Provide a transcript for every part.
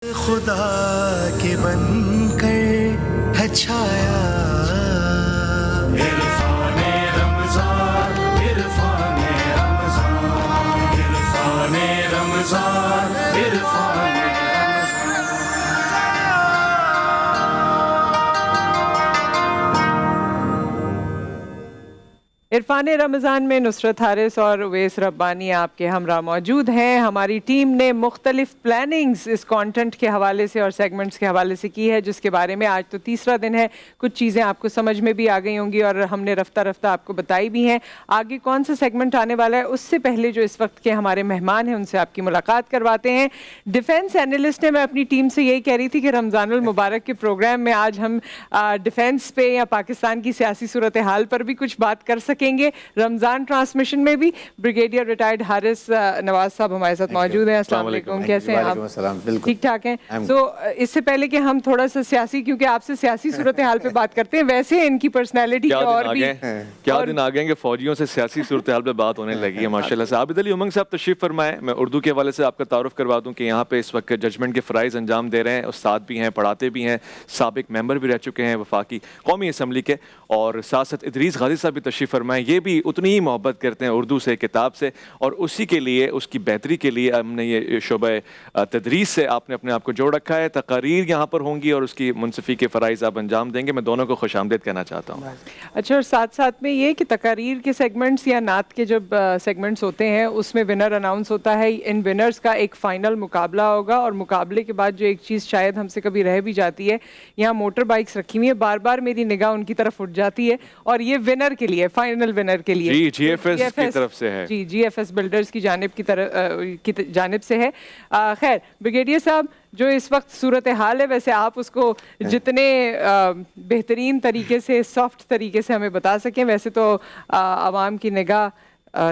خدا کے بن کر ہے چھایا عرفان رمضان عرفان رمضان عرفان رمضان عرفان عرفان رمضان میں نصرت حارث اور اویس ربانی آپ کے ہمراہ موجود ہیں. ہماری ٹیم نے مختلف پلاننگز اس کانٹینٹ کے حوالے سے اور سیگمنٹس کے حوالے سے کی ہے، جس کے بارے میں آج تو تیسرا دن ہے. کچھ چیزیں آپ کو سمجھ میں بھی آ گئی ہوں گی اور ہم نے رفتہ رفتہ آپ کو بتائی بھی ہیں. آگے کون سا سیگمنٹ آنے والا ہے اس سے پہلے جو اس وقت کے ہمارے مہمان ہیں ان سے آپ کی ملاقات کرواتے ہیں. ڈیفینس اینالسٹ نے، میں اپنی ٹیم سے یہی کہہ رہی تھی کہ رمضان المبارک کے پروگرام میں آج ہم ڈیفینس پہ یا پاکستان کی سیاسی صورتحال پر بھی کچھ بات کر سکیں گے. رمضان ٹرانسمیشن میں بھی بریگیڈیئر ریٹائرڈ حارث نواز صاحب ہمارے ساتھ موجود ہیں. السلام علیکم، کیسے ہیں آپ؟ ٹھیک ٹھاک ہیں. تو اس سے پہلے کہ ہم تھوڑا سا سیاسی، کیونکہ آپ سے سیاسی صورتحال پہ بات کرتے ہیں، ویسے ان کی پرسنالٹی کا اور بھی کیا دن آ گئے کہ فوجیوں سے سیاسی صورتحال پہ بات ہونے لگی ہے ماشاءاللہ سے. عابد علی امنگ صاحب تشریف فرمائیں. میں اردو کے حوالے سے آپ کا تعارف کروا دوں کہ یہاں پہ اس وقت ججمنٹ کے فرائض انجام دے رہے ہیں. استاد بھی ہیں، پڑھاتے بھی ہیں، سابق ممبر بھی رہ چکے ہیں وفاقی قومی اسمبلی کے. اور ساتھ ساتھ ادریس غازی صاحب بھی تشریف فرمائیں. یہ بھی اتنی ہی محبت کرتے ہیں اردو سے، کتاب سے، اور اسی کے لیے، اس کی بہتری کے لیے ہم نے یہ شعبہ تدریس سے آپ نے اپنے آپ کو جوڑ رکھا ہے. تقاریر یہاں پر ہوں گی اور اس کی منصفی کے فرائض آپ انجام دیں گے. میں دونوں کو خوش آمدید کہنا چاہتا ہوں. اچھا، اور ساتھ ساتھ میں یہ کہ تقاریر کے سیگمنٹس یا نعت کے جب سیگمنٹس ہوتے ہیں اس میں ونر اناؤنس ہوتا ہے. ان ونرز کا ایک فائنل مقابلہ ہوگا، اور مقابلے کے بعد جو ایک چیز شاید ہم سے کبھی رہ بھی جاتی ہے، یہاں موٹر بائکس رکھی ہوئی ہیں، بار بار میری نگاہ ان کی طرف اٹھ جاتی ہے، اور یہ ونر کے لیے، فائنل ونر کے لیے جی ایف ایس کی طرف سے ہے. جی ایف ایس بلڈرز کی جانب سے ہے. خیر بریگیڈیئر صاحب، جو اس وقت صورتحال ہے، ویسے آپ اس کو جتنے بہترین طریقے سے، سافٹ طریقے سے ہمیں بتا سکیں. ویسے تو عوام کی نگاہ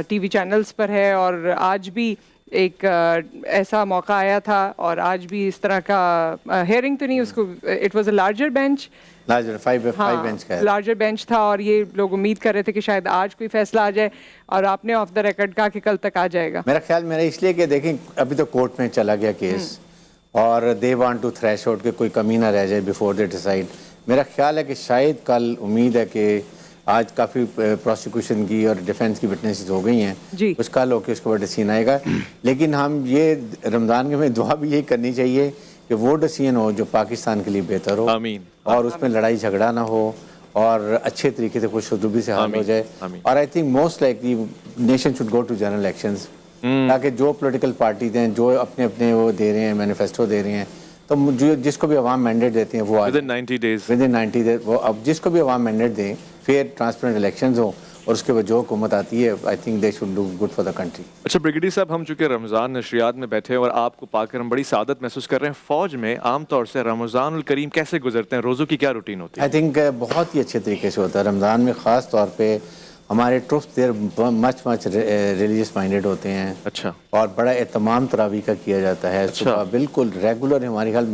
ٹی وی چینلز پر ہے، اور آج بھی ایک ایسا موقع آیا تھا، اور آج بھی اس طرح کا ہیئرنگ تو نہیں، اس کو it was a larger bench, larger bench تھا، اور یہ لوگ امید کر رہے تھے کہ شاید آج کوئی فیصلہ آ جائے، اور آپ نے آف دا ریکارڈ کہا کہ کل تک آ جائے گا. میرا خیال اس لیے کہ دیکھیں ابھی تو کورٹ میں چلا گیا کیس، اور دے وانٹ ٹو تھریش آؤٹ کہ کوئی کمی نہ رہ جائے بیفور دے ڈیسائیڈ. میرا خیال ہے کہ شاید کل، امید ہے کہ آج کافی پروسیکیوشن کی اور ڈیفینس کی وٹنسز ہو گئی ہیں، اس کل ہو کے اس کے بعد ڈیسیژن آئے گا. لیکن ہم یہ رمضان کے میں دعا بھی یہی کرنی چاہیے کہ وہ ڈیسیژن ہو جو پاکستان کے لیے بہتر ہو، آمین، اور اس میں لڑائی جھگڑا نہ ہو، اور اچھے طریقے سے خوش ردوبی سے حل ہو جائے. اور I think most likely nation should go to general elections, تاکہ جو پولیٹیکل پارٹیز ہیں جو اپنے اپنے وہ دے رہے ہیں، مینیفیسٹو دے رہے ہیں، تو جس کو بھی عوام مینڈیٹ دیتے ہیں وہ ود ان 90 ڈیز وہ اب جس کو بھی عوام مینڈیٹ دیں، فیئر ٹرانسپیرنٹ الیکشنز ہوں، اور اس کے بعد جو حکومت آتی ہے I think they should do good for the country. اچھا بریگیڈیئر صاحب، ہم چونکہ رمضان نشریات میں بیٹھے ہیں اور آپ کو پا کر ہم بڑی سعادت محسوس کر رہے ہیں. فوج میں عام طور سے رمضان الکریم کیسے گزرتے ہیں؟ روزوں کی کیا روٹین ہوتی ہے؟ آئی تھنک بہت ہی اچھے طریقے سے ہوتا ہے. رمضان میں خاص طور پہ ہمارے ٹروپس دیر مچ ریلیجیس مائنڈیڈ ہوتے ہیں. اچھا. اور بڑا اہتمام تراویح کا کیا جاتا ہے. صبح بالکل ریگولر ہماری خیال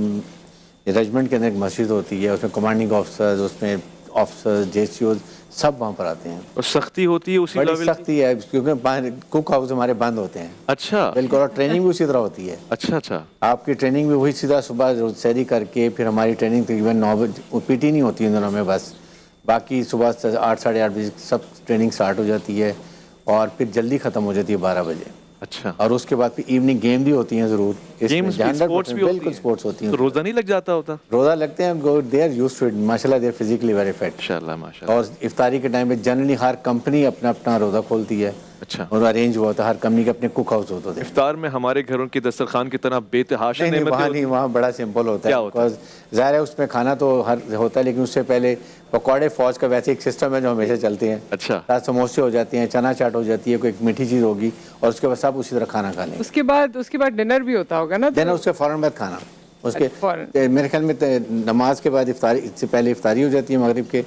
ریجمنٹ کے اندر ایک مسجد ہوتی ہے، اس میں کمانڈنگ آفیسرز، اس میں آفیسرز، جے سی اوز سب وہاں پر آتے ہیں. اور سختی ہوتی ہے اسی بڑی سختی ہے، کیونکہ کوک ہاؤس ہمارے بند ہوتے ہیں. اچھا. بالکل. اور ٹریننگ بھی اسی طرح ہوتی ہے. اچھا. آپ کی ٹریننگ بھی وہی سیدھا صبح سحری کر کے، پھر ہماری ٹریننگ تقریباً 9 بجے، پی ٹی نہیں ہوتی ان دنوں میں، بس باقی صبح 8 ساڑھے 8 بجے سب ٹریننگ سٹارٹ ہو جاتی ہے، اور پھر جلدی ختم ہو جاتی ہے 12 بجے. اچھا. اور اس کے بعد پھر ایوننگ گیم بھی ہوتی ہیں ضرور. بالکل سپورٹس ہوتی ہیں. روزہ نہیں لگ جاتا ہوتا؟ روزہ لگتے ہیں. They are used to it ماشاءاللہ، they are physically very fit. اور افطاری کے ٹائم پہ جنرلی ہر کمپنی اپنا اپنا روزہ کھولتی ہے. اچا. اور ارینج ہوا ہوتا ہے، ہر کمپنی کے اپنے کوک ہاؤس ہوتے ہیں. افطار میں ہمارے گھروں کی دسترخوان کی طرح بے تحاشا نعمتیں نہیں، وہاں بڑا سمپل ہوتا ہے. ظاہر ہے اس میں کھانا تو ہر ہوتا ہے، لیکن اس سے پہلے پکوڑے فوج کا ویسے ایک سسٹم ہے جو ہمیشہ چلتے ہیں. اچھا. سموسے ہو جاتے ہیں، چنا چاٹ ہو جاتی ہے، کوئی ایک میٹھی چیز ہوگی، اور اس کے بعد سب اسی طرح کھانا کھا لیں. اس کے بعد ڈنر بھی ہوتا ہوگا نا؟ ڈنر اس کے فوراً بعد کھانا. اس کے میرے خیال میں نماز کے بعد افطاری سے پہلے افطاری ہو جاتی ہے، مغرب کے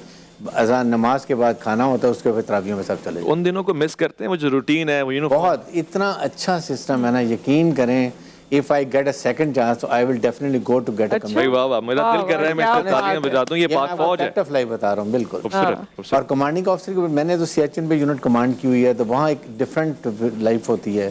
اذان نماز کے بعد کھانا ہوتا ہے، اس کے بعد تراویح میں سب چلے جاتے ہیں. ان دنوں کو مس کرتے ہیں وہ جو روٹین ہے وہ بہت اتنا اچھا سسٹم ہے نا. یقین کریں if I get a second chance I will definitely go to get a command. بھائی واہ، میرا دل کر رہا ہے میں اس کو تالیاں بجا دوں. یہ پاک فوج ہے. فلائی بتا رہا ہوں. بالکل. اور کمانڈنگ آفیسر میں نے تو سیاچن پہ یونٹ کمانڈ کی ہوئی ہے، تو وہاں ایک ڈفرینٹ لائف ہوتی ہے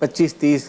25-30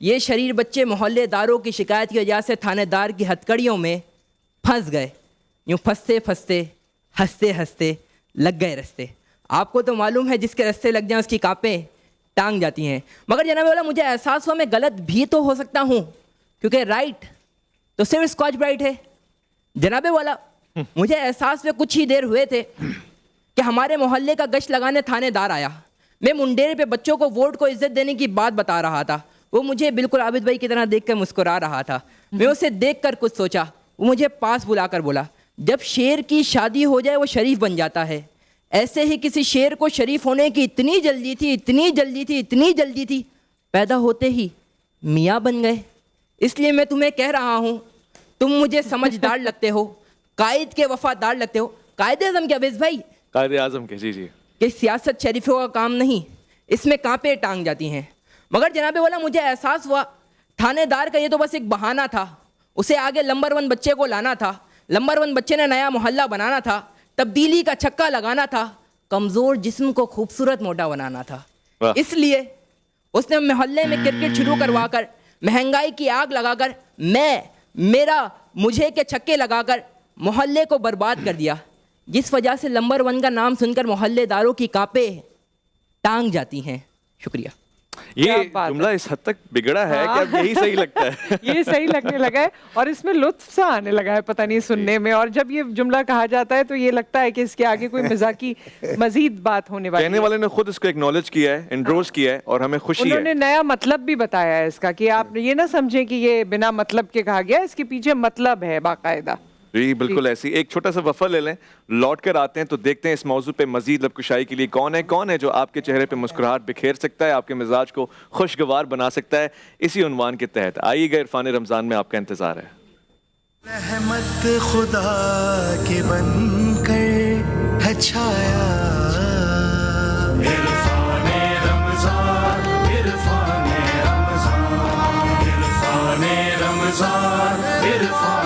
یہ شریر بچے محلے داروں کی شکایت کی وجہ سے تھانے دار کی ہتکڑیوں میں پھنس گئے. یوں پھنستے پھنستے ہنستے ہنستے لگ گئے رستے. آپ کو تو معلوم ہے جس کے رستے لگ جائیں اس کی کانپیں ٹانگ جاتی ہیں. مگر جناب والا مجھے احساس ہوا میں غلط بھی تو ہو سکتا ہوں, کیونکہ رائٹ تو صرف اسکاچ برائٹ ہے. جناب والا مجھے احساس میں کچھ ہی دیر ہوئے تھے کہ ہمارے محلے کا گشت لگانے تھانے دار آیا. میں منڈیرے پہ بچوں کو ووٹ کو عزت دینے کی بات بتا رہا تھا. وہ مجھے بالکل عابد بھائی کی طرح دیکھ کر مسکرا رہا تھا. میں اسے دیکھ کر کچھ سوچا. وہ مجھے پاس بلا کر بولا, جب شیر کی شادی ہو جائے وہ شریف بن جاتا ہے. ایسے ہی کسی شیر کو شریف ہونے کی اتنی جلدی تھی, اتنی جلدی تھی, اتنی جلدی تھی, پیدا ہوتے ہی میاں بن گئے. اس لیے میں تمہیں کہہ رہا ہوں, تم مجھے سمجھدار لگتے ہو, قائد کے وفادار لگتے ہو. قائد اعظم کے عویس بھائی, قائد اعظم کے, جی جی, کہ سیاست شریفوں کا کام نہیں, اس میں کانپیں ٹانگ جاتی ہیں. مگر جناب والا مجھے احساس ہوا تھانے دار کا یہ تو بس ایک بہانہ تھا. اسے آگے نمبر 1 بچے کو لانا تھا, نمبر 1 بچے نے نیا محلہ بنانا تھا, تبدیلی کا چھکا لگانا تھا, کمزور جسم کو خوبصورت موٹا بنانا تھا. اس لیے اس نے محلے میں کرکٹ شروع کروا کر, مہنگائی کی آگ لگا کر, میرا مجھے کے چھکے لگا کر محلے کو برباد کر دیا, جس وجہ سے نمبر 1 کا نام سن کر محلے داروں کی کانپیں ٹانگ جاتی ہیں. شکریہ. یہ جملہ اس حد تک بگڑا ہے کہ اب یہی صحیح لگتا ہے. یہ صحیح لگنے لگا ہے اور اس میں لطف سا آنے لگا ہے پتہ نہیں سننے میں. اور جب یہ جملہ کہا جاتا ہے تو یہ لگتا ہے کہ اس کے آگے کوئی مزاحی مزید بات ہونے والی ہے. کہنے والے نے خود اس کو ایکنالج کیا ہے, انڈورس کیا ہے, اور ہمیں خوشی ہے. انہوں نے نیا مطلب بھی بتایا ہے اس کا, کہ آپ یہ نہ سمجھیں کہ یہ بنا مطلب کے کہا گیا, اس کے پیچھے مطلب ہے باقاعدہ. جی بالکل ایسی. ایک چھوٹا سا وقفہ لے لیں, لوٹ کر آتے ہیں تو دیکھتے ہیں اس موضوع پہ مزید لب کشائی کے لیے کون ہے جو آپ کے چہرے پہ مسکراہٹ بکھیر سکتا ہے, آپ کے مزاج کو خوشگوار بنا سکتا ہے. اسی عنوان کے تحت آئیے گا عرفان رمضان میں آپ کا انتظار ہے. رحمت خدا کے بن کر ہے چھایا, عرفان رمضان, عرفان رمضان, عرفان رمضان, عرفان